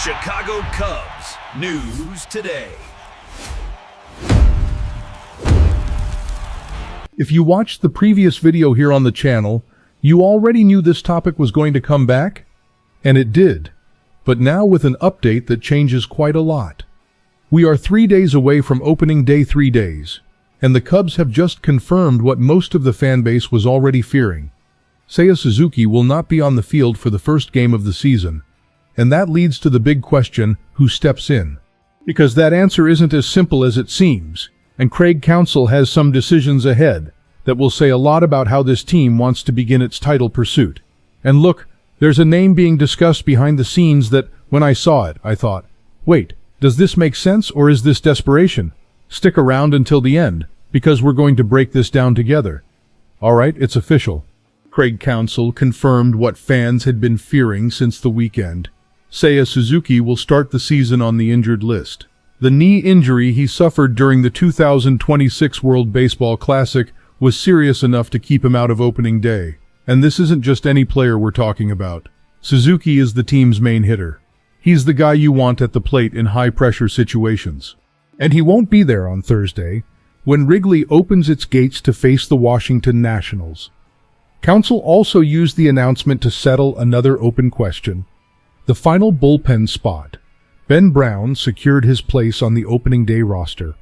Chicago Cubs News Today. If you watched the previous video here on the channel, you already knew this topic was going to come back? And it did. But now with an update that changes quite a lot. We are 3 days away from opening day 3 days, and the Cubs have just confirmed what most of the fan base was already fearing. Seiya Suzuki will not be on the field for the first game of the season, and that leads to the big question, who steps in? Because that answer isn't as simple as it seems, and Craig Counsell has some decisions ahead that will say a lot about how this team wants to begin its title pursuit. And look, there's a name being discussed behind the scenes that, when I saw it, I thought, wait, does this make sense or is this desperation? Stick around until the end, because we're going to break this down together. Alright, it's official. Craig Counsell confirmed what fans had been fearing since the weekend. Seiya Suzuki will start the season on the injured list. The knee injury he suffered during the 2026 World Baseball Classic was serious enough to keep him out of opening day. And this isn't just any player we're talking about. Suzuki is the team's main hitter. He's the guy you want at the plate in high-pressure situations. And he won't be there on Thursday, when Wrigley opens its gates to face the Washington Nationals. Counsell also used the announcement to settle another open question. The final bullpen spot. Ben Brown secured his place on the opening day roster.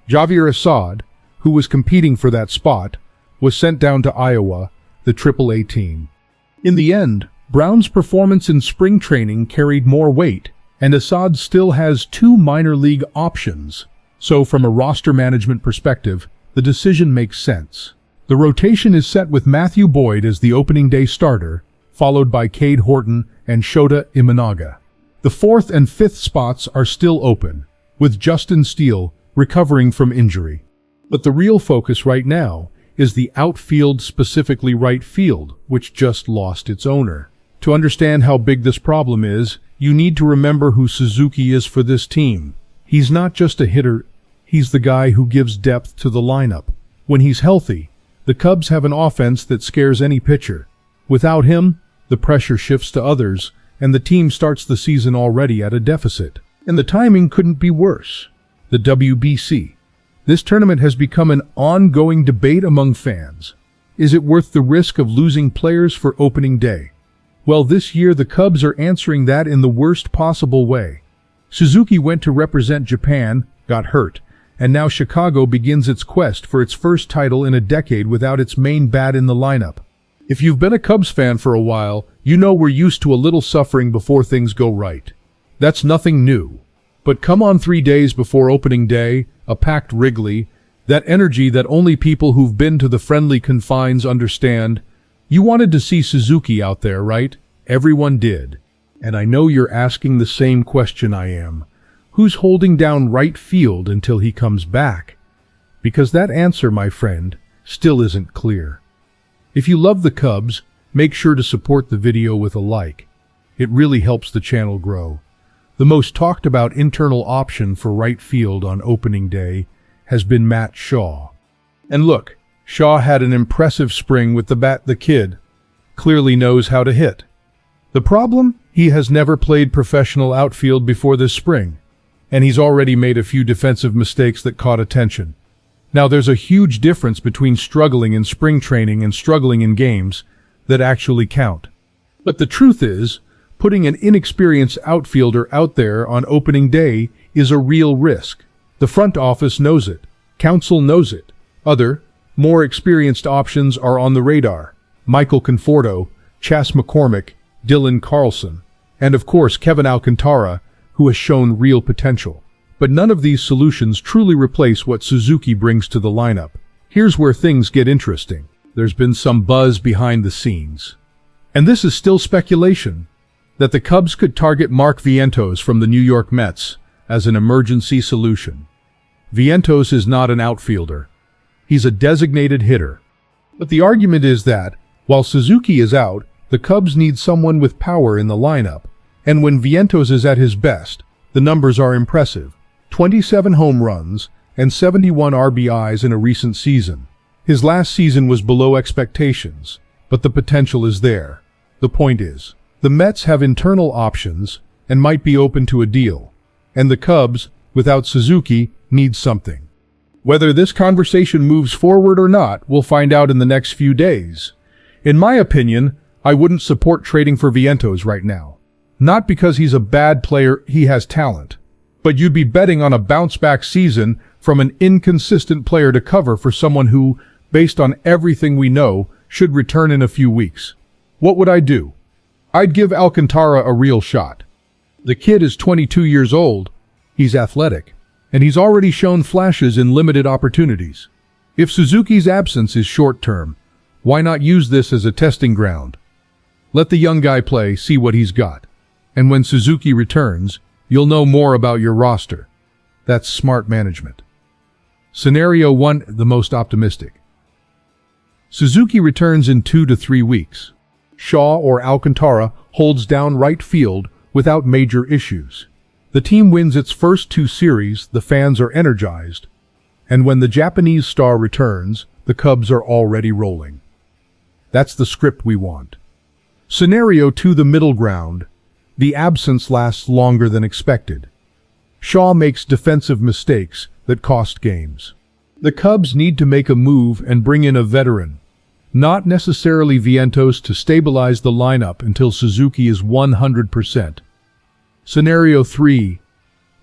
Javier Assad, who was competing for that spot, was sent down to Iowa, the AAA team. In the end, Brown's performance in spring training carried more weight, and Assad still has 2 minor league options. So from a roster management perspective, the decision makes sense. The rotation is set with Matthew Boyd as the opening day starter, followed by Cade Horton and Shota Imanaga. The 4th and 5th spots are still open, with Justin Steele recovering from injury. But the real focus right now is the outfield, specifically right field, which just lost its owner. To understand how big this problem is, you need to remember who Suzuki is for this team. He's not just a hitter, he's the guy who gives depth to the lineup. When he's healthy, the Cubs have an offense that scares any pitcher. Without him, the pressure shifts to others, and the team starts the season already at a deficit. And the timing couldn't be worse. The WBC. This tournament has become an ongoing debate among fans. Is it worth the risk of losing players for opening day? Well, this year the Cubs are answering that in the worst possible way. Suzuki went to represent Japan, got hurt, and now Chicago begins its quest for its first title in a decade without its main bat in the lineup. If you've been a Cubs fan for a while, you know we're used to a little suffering before things go right. That's nothing new. But come on 3 days before opening day, a packed Wrigley, that energy that only people who've been to the friendly confines understand. You wanted to see Suzuki out there, right? Everyone did. And I know you're asking the same question I am. Who's holding down right field until he comes back? Because that answer, my friend, still isn't clear. If you love the Cubs, make sure to support the video with a like. It really helps the channel grow. The most talked about internal option for right field on opening day has been Matt Shaw. And look, Shaw had an impressive spring with the bat. The kid clearly knows how to hit. The problem? He has never played professional outfield before this spring, and he's already made a few defensive mistakes that caught attention. Now there's a huge difference between struggling in spring training and struggling in games that actually count. But the truth is, putting an inexperienced outfielder out there on opening day is a real risk. The front office knows it. Counsell knows it. Other, more experienced options are on the radar. Michael Conforto, Chas McCormick, Dylan Carlson, and of course Kevin Alcantara, who has shown real potential. But none of these solutions truly replace what Suzuki brings to the lineup. Here's where things get interesting. There's been some buzz behind the scenes, and this is still speculation, that the Cubs could target Mark Vientos from the New York Mets as an emergency solution. Vientos is not an outfielder. He's a designated hitter. But the argument is that, while Suzuki is out, the Cubs need someone with power in the lineup, and when Vientos is at his best, the numbers are impressive. 27 home runs and 71 RBIs in a recent season. His last season was below expectations, but the potential is there. The point is, the Mets have internal options, and might be open to a deal. And the Cubs, without Suzuki, need something. Whether this conversation moves forward or not, we'll find out in the next few days. In my opinion, I wouldn't support trading for Vientos right now. Not because he's a bad player, he has talent. But you'd be betting on a bounce-back season from an inconsistent player to cover for someone who, based on everything we know, should return in a few weeks. What would I do? I'd give Alcantara a real shot. The kid is 22 years old, he's athletic, and he's already shown flashes in limited opportunities. If Suzuki's absence is short-term, why not use this as a testing ground? Let the young guy play, see what he's got. And when Suzuki returns, you'll know more about your roster. That's smart management. Scenario 1, the most optimistic. Suzuki returns in 2 to 3 weeks. Shaw or Alcantara holds down right field without major issues. The team wins its first 2 series, the fans are energized, and when the Japanese star returns, the Cubs are already rolling. That's the script we want. Scenario 2, the middle ground. The absence lasts longer than expected. Shaw makes defensive mistakes that cost games. The Cubs need to make a move and bring in a veteran, not necessarily Vientos, to stabilize the lineup until Suzuki is 100%. Scenario 3,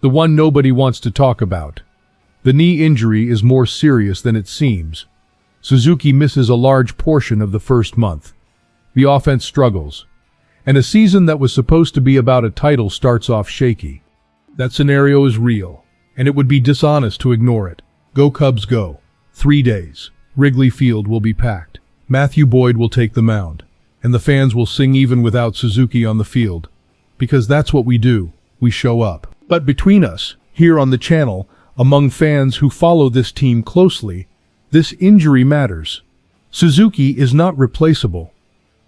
the one nobody wants to talk about. The knee injury is more serious than it seems. Suzuki misses a large portion of the first month. The offense struggles, and a season that was supposed to be about a title starts off shaky. That scenario is real, and it would be dishonest to ignore it. Go Cubs go. 3 days. Wrigley Field will be packed. Matthew Boyd will take the mound, and the fans will sing even without Suzuki on the field. Because that's what we do. We show up. But between us, here on the channel, among fans who follow this team closely, this injury matters. Suzuki is not replaceable.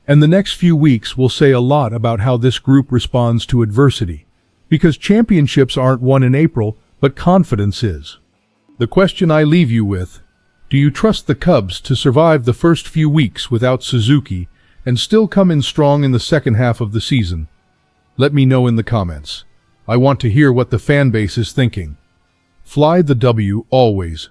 And the next few weeks will say a lot about how this group responds to adversity. Because championships aren't won in April, but confidence is. The question I leave you with: do you trust the Cubs to survive the first few weeks without Suzuki and still come in strong in the second half of the season? Let me know in the comments. I want to hear what the fan base is thinking. Fly the W always.